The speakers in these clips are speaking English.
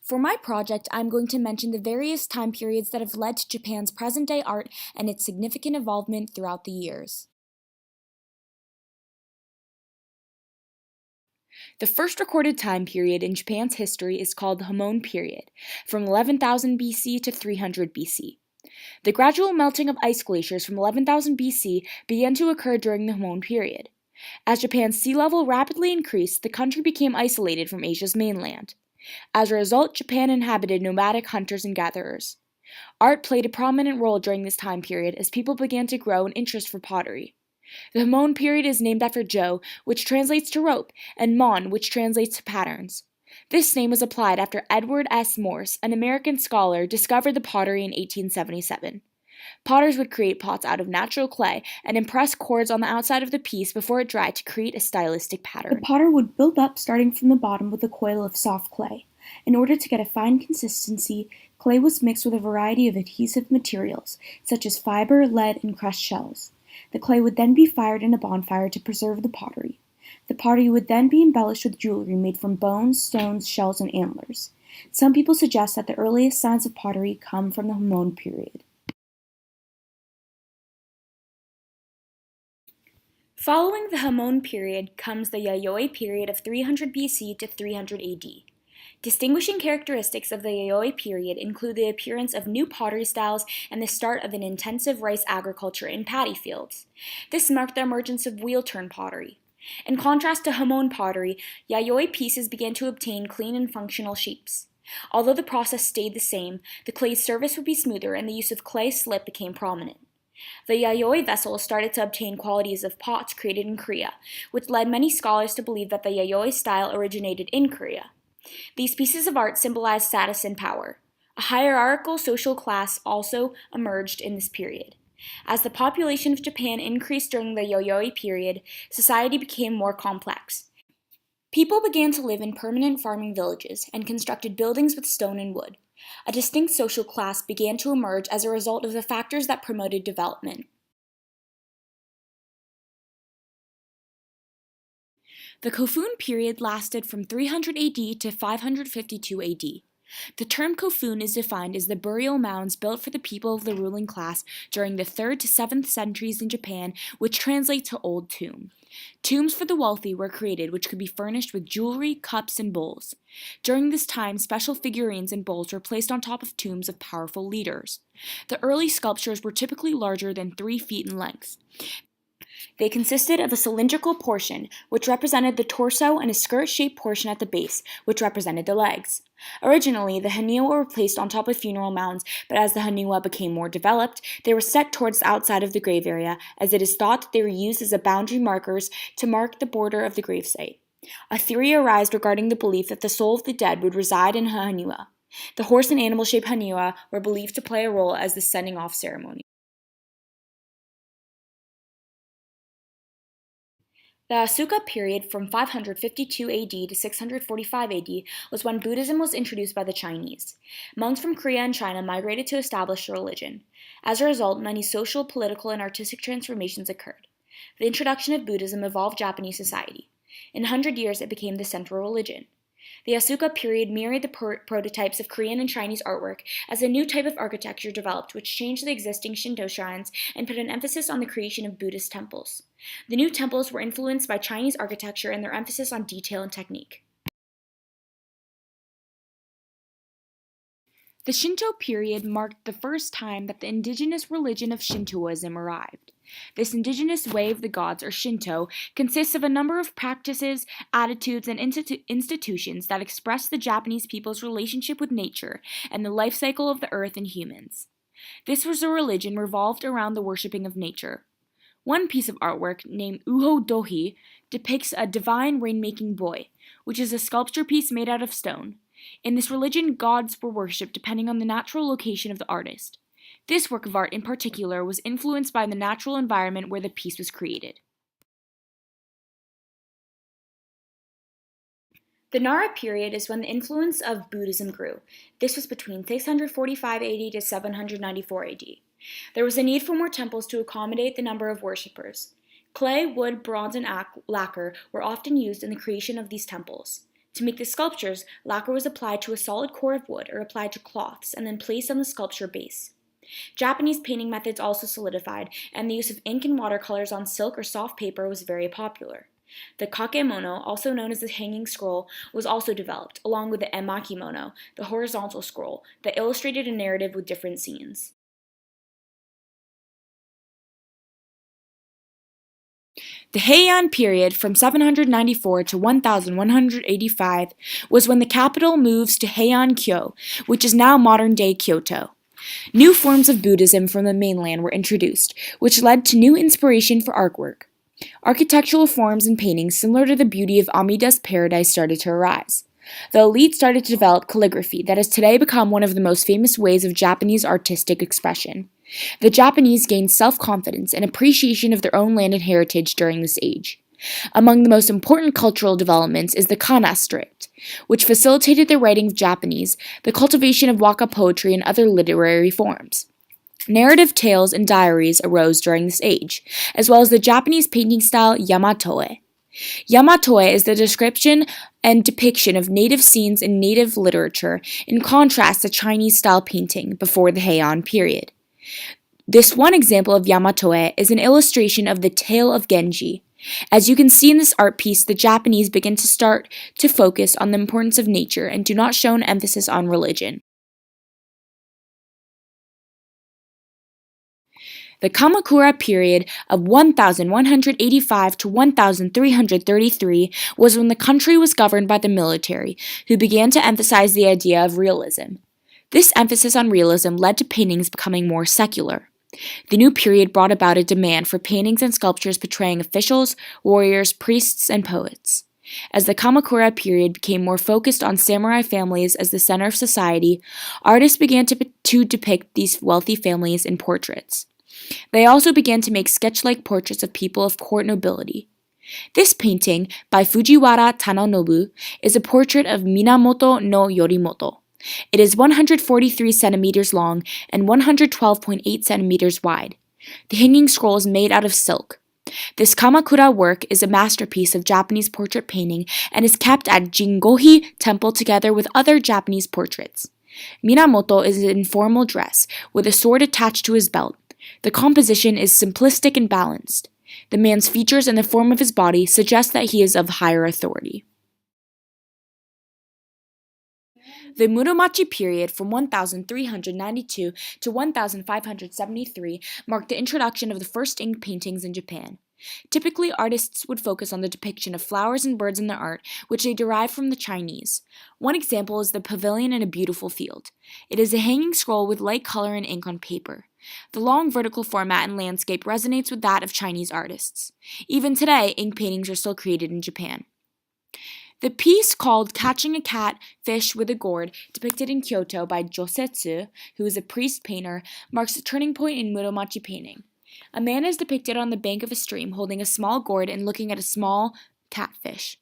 For my project, I'm going to mention the various time periods that have led to Japan's present-day art and its significant involvement throughout the years. The first recorded time period in Japan's history is called the Hamon period, from 11,000 BC to 300 BC. The gradual melting of ice glaciers from 11,000 BC began to occur during the Hamon period. As Japan's sea level rapidly increased, the country became isolated from Asia's mainland. As a result, Japan inhabited nomadic hunters and gatherers. Art played a prominent role during this time period as people began to grow an interest for pottery. The Hamon period is named after Jo, which translates to rope, and Mon, which translates to patterns. This name was applied after Edward S. Morse, an American scholar, discovered the pottery in 1877. Potters would create pots out of natural clay and impress cords on the outside of the piece before it dried to create a stylistic pattern. The potter would build up starting from the bottom with a coil of soft clay. In order to get a fine consistency, clay was mixed with a variety of adhesive materials, such as fiber, lead, and crushed shells. The clay would then be fired in a bonfire to preserve the pottery. The pottery would then be embellished with jewelry made from bones, stones, shells, and antlers. Some people suggest that the earliest signs of pottery come from the Hamon period. Following the Hamon period comes the Yayoi period of 300 BC to 300 AD. Distinguishing characteristics of the Yayoi period include the appearance of new pottery styles and the start of an intensive rice agriculture in paddy fields. This marked the emergence of wheel-turn pottery. In contrast to Hamon pottery, Yayoi pieces began to obtain clean and functional shapes. Although the process stayed the same, the clay's surface would be smoother and the use of clay slip became prominent. The Yayoi vessels started to obtain qualities of pots created in Korea, which led many scholars to believe that the Yayoi style originated in Korea. These pieces of art symbolize status and power. A hierarchical social class also emerged in this period. As the population of Japan increased during the Yayoi period, society became more complex. People began to live in permanent farming villages and constructed buildings with stone and wood. A distinct social class began to emerge as a result of the factors that promoted development. The Kofun period lasted from 300 AD to 552 AD. The term Kofun is defined as the burial mounds built for the people of the ruling class during the 3rd to 7th centuries in Japan, which translate to old tomb. Tombs for the wealthy were created, which could be furnished with jewelry, cups, and bowls. During this time, special figurines and bowls were placed on top of tombs of powerful leaders. The early sculptures were typically larger than 3 feet in length. They consisted of a cylindrical portion, which represented the torso, and a skirt-shaped portion at the base, which represented the legs. Originally, the haniwa were placed on top of funeral mounds, but as the haniwa became more developed, they were set towards the outside of the grave area, as it is thought that they were used as boundary markers to mark the border of the gravesite. A theory arose regarding the belief that the soul of the dead would reside in a haniwa. The horse and animal-shaped haniwa were believed to play a role as the sending-off ceremony. The Asuka period from 552 AD to 645 AD was when Buddhism was introduced by the Chinese. Monks from Korea and China migrated to establish the religion. As a result, many social, political, and artistic transformations occurred. The introduction of Buddhism evolved Japanese society. In 100 years, it became the central religion. The Asuka period mirrored the prototypes of Korean and Chinese artwork as a new type of architecture developed, which changed the existing Shinto shrines and put an emphasis on the creation of Buddhist temples. The new temples were influenced by Chinese architecture and their emphasis on detail and technique. The Shinto period marked the first time that the indigenous religion of Shintoism arrived. This indigenous way of the gods, or Shinto, consists of a number of practices, attitudes, and institutions that express the Japanese people's relationship with nature and the life cycle of the earth and humans. This was a religion revolved around the worshipping of nature. One piece of artwork, named Uho Dohi, depicts a divine rainmaking boy, which is a sculpture piece made out of stone. In this religion, gods were worshipped depending on the natural location of the artist. This work of art in particular was influenced by the natural environment where the piece was created. The Nara period is when the influence of Buddhism grew. This was between 645 AD to 794 AD. There was a need for more temples to accommodate the number of worshippers. Clay, wood, bronze, and lacquer were often used in the creation of these temples. To make the sculptures, lacquer was applied to a solid core of wood or applied to cloths and then placed on the sculpture base. Japanese painting methods also solidified, and the use of ink and watercolors on silk or soft paper was very popular. The kakemono, also known as the hanging scroll, was also developed, along with the emakimono, the horizontal scroll, that illustrated a narrative with different scenes. The Heian period from 794 to 1185 was when the capital moves to Heian-kyo, which is now modern-day Kyoto. New forms of Buddhism from the mainland were introduced, which led to new inspiration for artwork. Architectural forms and paintings similar to the beauty of Amida's paradise started to arise. The elite started to develop calligraphy that has today become one of the most famous ways of Japanese artistic expression. The Japanese gained self-confidence and appreciation of their own land and heritage during this age. Among the most important cultural developments is the Kana script, which facilitated the writing of Japanese, the cultivation of waka poetry, and other literary forms. Narrative tales and diaries arose during this age, as well as the Japanese painting style Yamatoe. Yamatoe is the description and depiction of native scenes in native literature, in contrast to Chinese-style painting before the Heian period. This one example of Yamatoe is an illustration of the Tale of Genji. As you can see in this art piece, the Japanese begin to start to focus on the importance of nature and do not show an emphasis on religion. The Kamakura period of 1185 to 1333 was when the country was governed by the military, who began to emphasize the idea of realism. This emphasis on realism led to paintings becoming more secular. The new period brought about a demand for paintings and sculptures portraying officials, warriors, priests, and poets. As the Kamakura period became more focused on samurai families as the center of society, artists began to depict these wealthy families in portraits. They also began to make sketch-like portraits of people of court nobility. This painting, by Fujiwara Tanonobu, is a portrait of Minamoto no Yorimoto. It is 143 centimeters long and 112.8 centimeters wide. The hanging scroll is made out of silk. This Kamakura work is a masterpiece of Japanese portrait painting and is kept at Jingohi Temple together with other Japanese portraits. Minamoto is in formal dress, with a sword attached to his belt. The composition is simplistic and balanced. The man's features and the form of his body suggest that he is of higher authority. The Muromachi period from 1392 to 1573 marked the introduction of the first ink paintings in Japan. Typically, artists would focus on the depiction of flowers and birds in their art, which they derived from the Chinese. One example is the Pavilion in a Beautiful Field. It is a hanging scroll with light color and ink on paper. The long vertical format and landscape resonates with that of Chinese artists. Even today, ink paintings are still created in Japan. The piece called Catching a Catfish with a Gourd, depicted in Kyoto by Josetsu, who is a priest painter, marks a turning point in Muromachi painting. A man is depicted on the bank of a stream holding a small gourd and looking at a small catfish.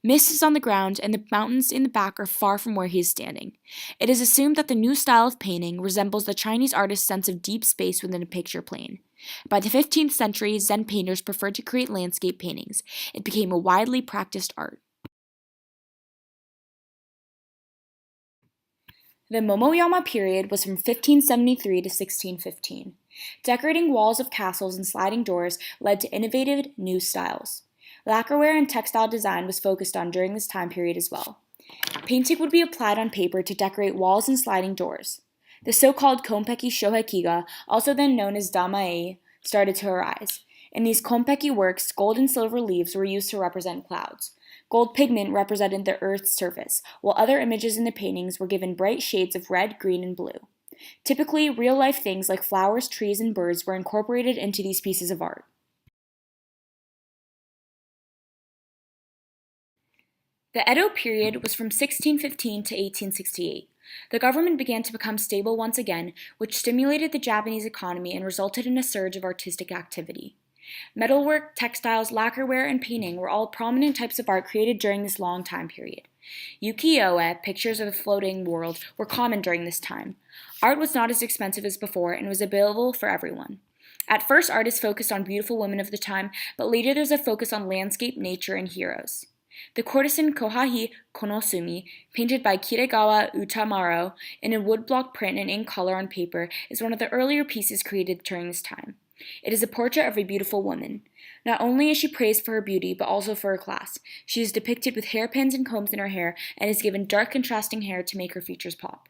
Mist is on the ground, and the mountains in the back are far from where he is standing. It is assumed that the new style of painting resembles the Chinese artist's sense of deep space within a picture plane. By the 15th century, Zen painters preferred to create landscape paintings. It became a widely practiced art. The Momoyama period was from 1573 to 1615. Decorating walls of castles and sliding doors led to innovative new styles. Lacquerware and textile design was focused on during this time period as well. Painting would be applied on paper to decorate walls and sliding doors. The so-called Konpeki Shohekiga, also then known as Damae, started to arise. In these Konpeki works, gold and silver leaves were used to represent clouds. Gold pigment represented the Earth's surface, while other images in the paintings were given bright shades of red, green, and blue. Typically, real-life things like flowers, trees, and birds were incorporated into these pieces of art. The Edo period was from 1615 to 1868. The government began to become stable once again, which stimulated the Japanese economy and resulted in a surge of artistic activity. Metalwork, textiles, lacquerware, and painting were all prominent types of art created during this long time period. Ukiyo-e, pictures of a floating world, were common during this time. Art was not as expensive as before and was available for everyone. At first, artists focused on beautiful women of the time, but later there's a focus on landscape, nature, and heroes. The courtesan Kohai Konosumi, painted by Kiregawa Utamaro in a woodblock print and in color on paper, is one of the earlier pieces created during this time. It is a portrait of a beautiful woman. Not only is she praised for her beauty, but also for her class. She is depicted with hairpins and combs in her hair and is given dark contrasting hair to make her features pop.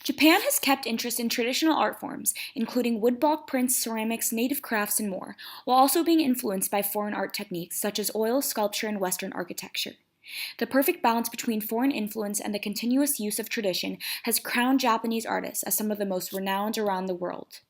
Japan has kept interest in traditional art forms, including woodblock prints, ceramics, native crafts, and more, while also being influenced by foreign art techniques such as oil, sculpture, and Western architecture. The perfect balance between foreign influence and the continuous use of tradition has crowned Japanese artists as some of the most renowned around the world.